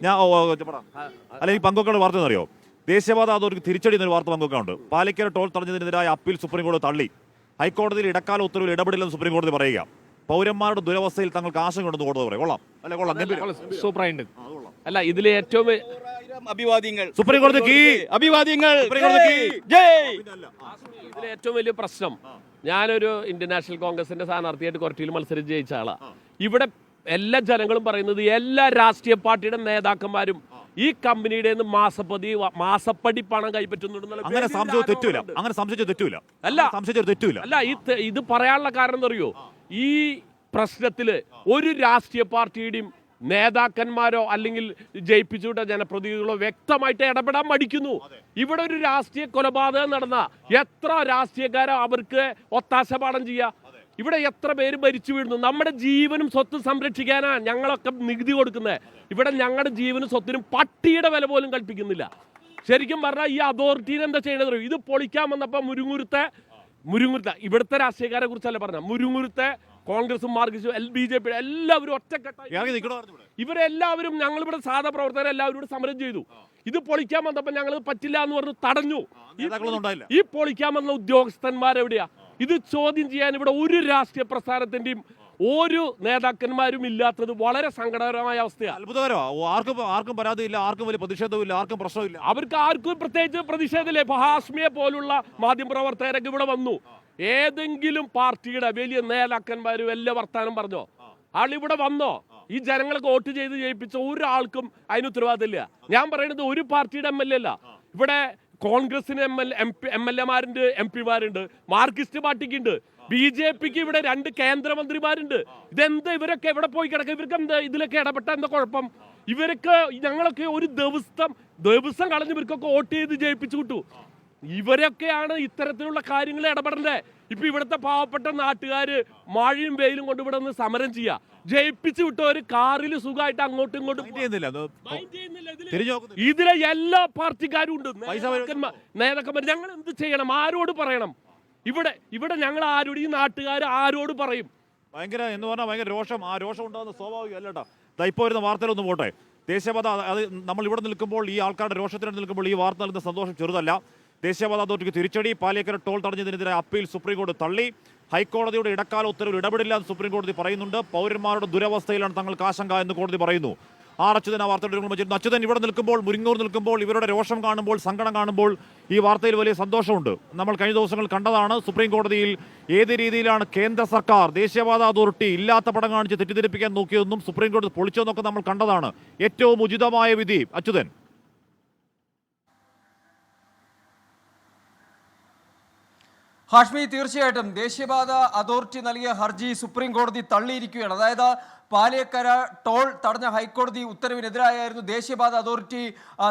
ഞാൻ അല്ലെങ്കിൽ പങ്കുവെക്കേണ്ട വാർത്ത എന്നറിയോ? ദേശീയപാത അതോറിറ്റി തിരിച്ചടി എന്നൊരു വാർത്ത പങ്കുവെക്കാനുണ്ട്. പാലക്കാട് ടോൾ തടഞ്ഞതിനെതിരായ അപ്പീൽ സുപ്രീം കോടതി തള്ളി. ഹൈക്കോടതിയിൽ ഇടക്കാല ഉത്തരവിൽ ഇടപെടില്ലെന്ന് സുപ്രീം കോടതി പറയുക. പൗരന്മാരുടെ ദുരവസ്ഥയിൽ തങ്ങൾക്ക് ആശങ്കയുണ്ടെന്ന് കോടതി പറയും. കൊള്ളാം അല്ലെ? കൊള്ളാം, സൂപ്പറായിട്ട്. അല്ല, ഇതിലെ ഏറ്റവും അഭിവാദ്യങ്ങൾ സുപ്രീം കോടതിക്ക് അഭിവാദ്യങ്ങൾ. ഇതിലെ ഏറ്റവും വലിയ പ്രശ്നം, ഞാനൊരു ഇന്ത്യൻ നാഷണൽ കോൺഗ്രസിന്റെ സ്ഥാനാർത്ഥിയായിട്ട് കൊരട്ടിയിൽ മത്സരിച്ച് ജയിച്ച ആളാണ്. ഇവിടെ എല്ലാ ജനങ്ങളും പറയുന്നത് എല്ലാ രാഷ്ട്രീയ പാർട്ടിയുടെ നേതാക്കന്മാരും ഈ കമ്പനിയുടെ മാസപ്പടി പണം കൈപ്പറ്റുന്നുണ്ടെന്നുള്ള അങ്ങനെ സംശയിച്ച തെറ്റൂല. അല്ല, ഇത് പറയാനുള്ള കാരണം എന്നറിയോ? ഈ പ്രശ്നത്തില് ഒരു രാഷ്ട്രീയ പാർട്ടിയുടെയും നേതാക്കന്മാരോ അല്ലെങ്കിൽ ജയിപ്പിച്ചുവിട്ട ജനപ്രതിനിധികളോ വ്യക്തമായിട്ട് ഇടപെടാൻ മടിക്കുന്നു. ഇവിടെ ഒരു രാഷ്ട്രീയ കൊലപാതകം നടന്ന എത്ര രാഷ്ട്രീയക്കാരോ അവർക്ക് ഒത്താശ പാഠം ചെയ്യാ? ഇവിടെ എത്ര പേര് മരിച്ചു വീഴുന്നു? നമ്മുടെ ജീവനും സ്വത്തും സംരക്ഷിക്കാനാണ് ഞങ്ങളൊക്കെ നികുതി കൊടുക്കുന്നത്. ഇവിടെ ഞങ്ങളുടെ ജീവനും സ്വത്തിനും പട്ടിയുടെ വില പോലും കൽപ്പിക്കുന്നില്ല. ശരിക്കും പറഞ്ഞാൽ ഈ അതോറിറ്റിയിൽ എന്താ ചെയ്യണത്? ഇത് പൊളിക്കാൻ വന്നപ്പോൾ മുരുങ്ങുരുത്തെ ഇവിടുത്തെ രാഷ്ട്രീയക്കാരെ കുറിച്ചല്ല പറഞ്ഞ, മുരുങ്ങുരുത്തെ കോൺഗ്രസും മാർക്സിസ്റ്റും BJP എല്ലാവരും ഒറ്റക്കെട്ടായി ഇവരെല്ലാവരും, ഞങ്ങളിവിടെ സാധാ പ്രവർത്തകരെല്ലാവരും ഇവിടെ സമരം ചെയ്തു. ഇത് പൊളിക്കാൻ വന്നപ്പോൾ ഞങ്ങൾ പറ്റില്ല എന്ന് പറഞ്ഞു തടഞ്ഞു. ഈ പൊളിക്കാൻ വന്ന ഉദ്യോഗസ്ഥന്മാരെവിടെയാ? ഇത് ചോദ്യം ചെയ്യാൻ ഇവിടെ ഒരു രാഷ്ട്രീയ പ്രസ്ഥാനത്തിന്റെയും ഒരു നേതാക്കന്മാരും ഇല്ലാത്തത് വളരെ സങ്കടകരമായ അവസ്ഥയാണ്. അത്ഭുതകരമാണ്. ആർക്കും പരാതിയില്ല, ആർക്കും വലിയ പ്രതിഷേധമില്ല, ആർക്കും പ്രശ്നമില്ല. അവർക്ക് ആർക്കും പ്രത്യേകിച്ച് പ്രതിഷേധമില്ലേ? ഹാഷ്മിയെ പോലുള്ള മാധ്യമപ്രവർത്തകരൊക്കെ ഇവിടെ വന്നു. ഏതെങ്കിലും പാർട്ടിയുടെ വലിയ നേതാക്കന്മാരും എല്ലാ വർത്താനം പറഞ്ഞോ? ആളിവിടെ വന്നോ? ഈ ജനങ്ങൾക്ക് വോട്ട് ചെയ്ത് ജയിപ്പിച്ച ഒരാൾക്കും അതിന് ഉത്തരവാദിത്തമില്ല. ഞാൻ പറയുന്നത് ഒരു പാർട്ടിയുടെ MLA അല്ല. ഇവിടെ കോൺഗ്രസിന് MLA-മാരുണ്ട്, MP-മാരുണ്ട്, മാർക്സിസ്റ്റ് പാർട്ടിക്കുണ്ട്, BJPക്ക് ഇവിടെ 2 കേന്ദ്രമന്ത്രിമാരുണ്ട്. ഇതെന്താ ഇവരൊക്കെ എവിടെ പോയി കിടക്കുക? ഇവർക്ക് എന്താ ഇതിലൊക്കെ ഇടപെട്ട എന്താ കുഴപ്പം? ഞങ്ങളൊക്കെ ഒരു ദിവസം കളഞ്ഞ് ഇവർക്കൊക്കെ വോട്ട് ചെയ്ത് ജയിപ്പിച്ചു വിട്ടു. ഇവരൊക്കെയാണ് ഇത്തരത്തിലുള്ള കാര്യങ്ങൾ ഇടപെടേണ്ടത്. ഇപ്പൊ ഇവിടുത്തെ പാവപ്പെട്ട നാട്ടുകാര് മഴയും വെയിലും കൊണ്ട് ഇവിടെ നിന്ന് സമരം ചെയ്യാ. ജയിപ്പിച്ചു വിട്ടവര് കാറിൽ സുഖമായിട്ട് അങ്ങോട്ടും ഇങ്ങോട്ടും ഇതിലെ എല്ലാ പാർട്ടിക്കാരും ഉണ്ട്, നേതാക്കന്മാർ. ഞങ്ങൾ എന്ത് ചെയ്യണം? ആരോട് പറയണം? ഇവിടെ ഞങ്ങൾ ആരോട്, ഈ നാട്ടുകാർ ആരോട് പറയും? ഭയങ്കര എന്ന് പറഞ്ഞാൽ ഭയങ്കര രോഷം. ആ രോഷം ഉണ്ടാകുന്ന സ്വാഭാവികം അല്ലേട്ടാ. ഇപ്പോൾ വരുന്ന വാർത്തയിലൊന്നും പോട്ടെ. ദേശീയപാത അത് നമ്മൾ ഇവിടെ നിൽക്കുമ്പോൾ, ഈ ആൾക്കാരുടെ രോഷത്തിനടുത്ത് നിൽക്കുമ്പോൾ ഈ വാർത്ത നൽകുന്ന സന്തോഷം ചെറുതല്ല. ദേശീയപാത അതോറിറ്റിക്ക് തിരിച്ചടി. പാലക്കാട് ടോൾ തടഞ്ഞതിനെതിരെ അപ്പീൽ സുപ്രീം കോടതി തള്ളി. ഹൈക്കോടതിയുടെ ഇടക്കാല ഉത്തരവിൽ ഇടപെടില്ല എന്ന് സുപ്രീം കോടതി പറയുന്നുണ്ട്. പൗരന്മാരുടെ ദുരവസ്ഥയിലാണ് തങ്ങൾക്ക് ആശങ്ക എന്ന് കോടതി പറയുന്നു. അച്യുതൻ ആ വാർത്തയുടെ അച്യുതൻ ഇവിടെ നിൽക്കുമ്പോൾ, മുരിങ്ങൂർ നിൽക്കുമ്പോൾ, ഇവരുടെ രോഷം കാണുമ്പോൾ, സങ്കടം കാണുമ്പോൾ ഈ വാർത്തയിൽ വലിയ സന്തോഷമുണ്ട്. നമ്മൾ കഴിഞ്ഞ ദിവസങ്ങൾ കണ്ടതാണ് സുപ്രീം കോടതിയിൽ ഏത് രീതിയിലാണ് കേന്ദ്ര സർക്കാർ ദേശീയപാത അതോറിറ്റി ഇല്ലാത്ത പടം കാണിച്ച് തെറ്റിദ്ധരിപ്പിക്കാൻ നോക്കിയതെന്നും സുപ്രീം കോടതി പൊളിച്ചതെന്നൊക്കെ നമ്മൾ കണ്ടതാണ്. ഏറ്റവും ഉചിതമായ വിധി അച്യുതൻ. ഹാഷ്മി, തീർച്ചയായിട്ടും ദേശീയപാത അതോറിറ്റി നൽകിയ ഹർജി സുപ്രീം കോടതി തള്ളിയിരിക്കുകയാണ്. അതായത് പാലക്കാട് ടോൾ തടഞ്ഞ ഹൈക്കോടതി ഉത്തരവിനെതിരായിരുന്നു ദേശീയപാത അതോറിറ്റി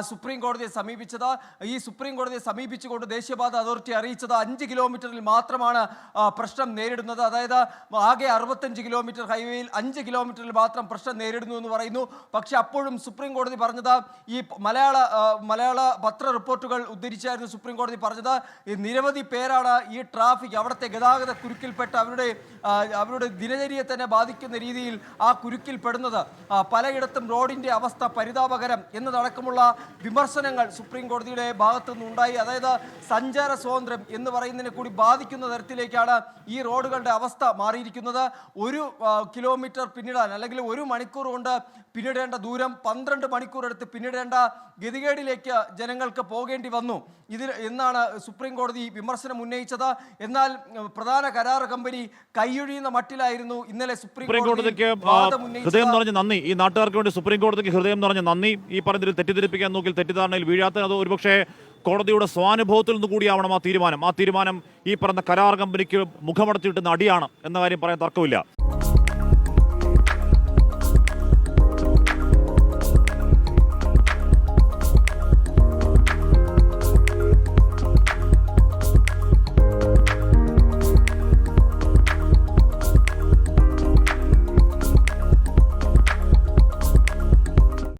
സുപ്രീം കോടതിയെ സമീപിച്ചത്. ഈ സുപ്രീം കോടതിയെ സമീപിച്ചുകൊണ്ട് ദേശീയപാത അതോറിറ്റി അറിയിച്ചത് 5 കിലോമീറ്ററിൽ മാത്രമാണ് പ്രശ്നം നേരിടുന്നത്. അതായത് ആകെ 65 കിലോമീറ്റർ ഹൈവേയിൽ 5 കിലോമീറ്ററിൽ മാത്രം പ്രശ്നം നേരിടുന്നു എന്ന് പറയുന്നു. പക്ഷെ അപ്പോഴും സുപ്രീം കോടതി പറഞ്ഞത്, ഈ മലയാള പത്ര റിപ്പോർട്ടുകൾ ഉദ്ധരിച്ചായിരുന്നു സുപ്രീം കോടതി പറഞ്ഞത്, നിരവധി പേരാണ് ഈ ട്രാഫിക്, അവിടുത്തെ ഗതാഗത കുരുക്കിൽപ്പെട്ട് അവരുടെ ദിനചര്യയെ തന്നെ ബാധിക്കുന്ന രീതിയിൽ ആ കുരുക്കിൽ പെടുന്നത്. പലയിടത്തും റോഡിന്റെ അവസ്ഥ പരിതാപകരം എന്നതടക്കമുള്ള വിമർശനങ്ങൾ സുപ്രീം കോടതിയുടെ ഭാഗത്തു നിന്നുണ്ടായി. അതായത് സഞ്ചാര സ്വാതന്ത്ര്യം എന്ന് പറയുന്നതിനെ കൂടി ബാധിക്കുന്ന തരത്തിലേക്കാണ് ഈ റോഡുകളുടെ അവസ്ഥ മാറിയിരിക്കുന്നത്. 1 കിലോമീറ്റർ പിന്നിടാൻ അല്ലെങ്കിൽ 1 മണിക്കൂർ കൊണ്ട് പിന്നിടേണ്ട ദൂരം 12 മണിക്കൂർ എടുത്ത് പിന്നിടേണ്ട ഗതികേടിലേക്ക് ജനങ്ങൾക്ക് പോകേണ്ടി വന്നു എന്നാണ് സുപ്രീം കോടതി വിമർശനം ഉന്നയിച്ചത്. എന്നാൽ പ്രധാന കരാർ കമ്പനി കൈയൊഴിയുന്ന മട്ടിലായിരുന്നു ഇന്നലെ സുപ്രീം കോടതിക്ക് ഹൃദയം നിറഞ്ഞ നന്ദി. ഈ നാട്ടുകാർക്ക് വേണ്ടി സുപ്രീം കോടതിക്ക് ഹൃദയം നിറഞ്ഞ നന്ദി. ഈ പറഞ്ഞതിൽ തെറ്റിദ്ധരിപ്പിക്കാൻ നോക്കി തെറ്റിദ്ധാരണയിൽ വീഴാത്ത, അത് ഒരുപക്ഷെ കോടതിയുടെ സ്വാനുഭവത്തിൽ നിന്ന് കൂടിയാവണം ആ തീരുമാനം. ഈ പറഞ്ഞ കരാർ കമ്പനിക്ക് മുഖമടച്ചിട്ടുന്ന അടിയാണ് എന്ന കാര്യം പറയാൻ തർക്കമില്ല.